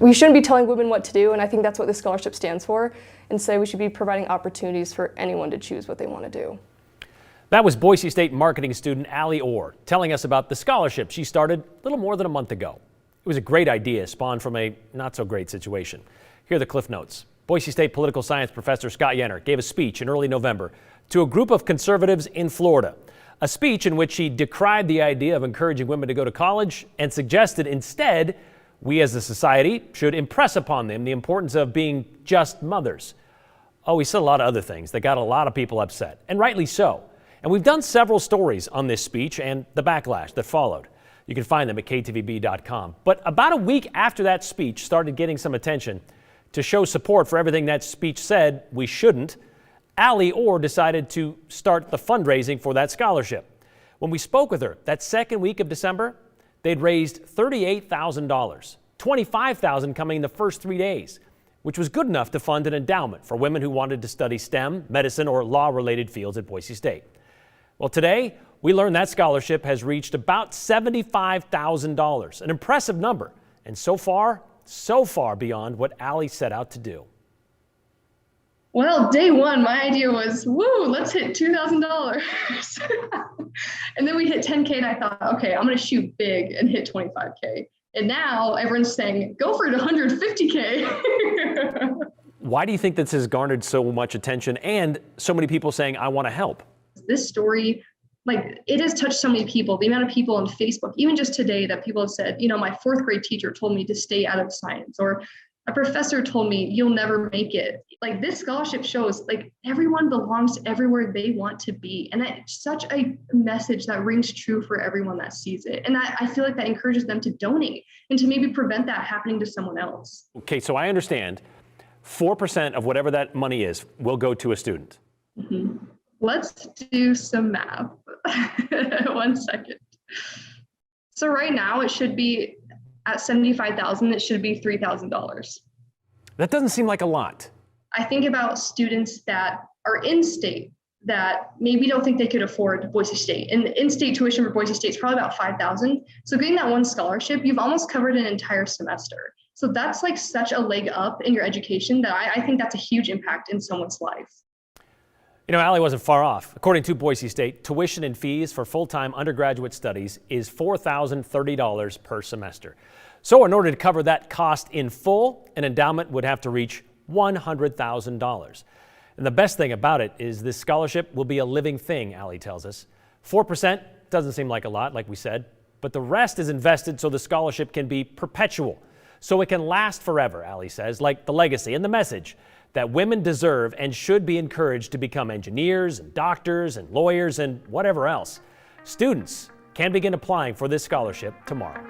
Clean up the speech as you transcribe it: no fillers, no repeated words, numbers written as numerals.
we shouldn't be telling women what to do, and I think that's what this scholarship stands for. Instead, we should be providing opportunities for anyone to choose what they want to do. That was Boise State marketing student Ally Orr telling us about the scholarship she started a little more than a month ago. It was a great idea spawned from a not-so-great situation. Here are the cliff notes. Boise State political science professor Scott Yenor gave a speech in early November to a group of conservatives in Florida. A speech in which he decried the idea of encouraging women to go to college and suggested instead we as a society should impress upon them the importance of being just mothers. Oh, he said a lot of other things that got a lot of people upset, and rightly so. And we've done several stories on this speech and the backlash that followed. You can find them at ktvb.com. But about a week after that speech started getting some attention, to show support for everything that speech said we shouldn't, Ally Orr decided to start the fundraising for that scholarship. When we spoke with her that second week of December, they'd raised $38,000, $25,000 coming in the first 3 days, which was good enough to fund an endowment for women who wanted to study STEM, medicine, or law-related fields at Boise State. Well, today, we learned that scholarship has reached about $75,000, an impressive number, and so far beyond what Ally set out to do. Well, day one, my idea was, woo, let's hit $2,000. And then we hit 10K and I thought, okay, I'm going to shoot big and hit 25K. And now everyone's saying, go for it, 150K. Why do you think this has garnered so much attention and so many people saying, I want to help? This story, it has touched so many people. The amount of people on Facebook, even just today, that people have said, my fourth grade teacher told me to stay out of science, or a professor told me you'll never make it. This scholarship shows everyone belongs everywhere they want to be. And that's such a message that rings true for everyone that sees it. And I feel like that encourages them to donate and to maybe prevent that happening to someone else. Okay, so I understand 4% of whatever that money is will go to a student. Mm-hmm. Let's do some math. 1 second. So right now it should be at $75,000, it should be $3,000. That doesn't seem like a lot. I think about students that are in-state that maybe don't think they could afford Boise State. And the in-state tuition for Boise State is probably about $5,000. So getting that one scholarship, you've almost covered an entire semester. So that's such a leg up in your education that I think that's a huge impact in someone's life. Ally wasn't far off. According to Boise State, tuition and fees for full-time undergraduate studies is $4,030 per semester. So in order to cover that cost in full, an endowment would have to reach $100,000. And the best thing about it is this scholarship will be a living thing, Ally tells us. 4% doesn't seem like a lot, like we said, but the rest is invested so the scholarship can be perpetual, so it can last forever, Ally says, like the legacy and the message that women deserve and should be encouraged to become engineers and doctors and lawyers and whatever else. Students can begin applying for this scholarship tomorrow.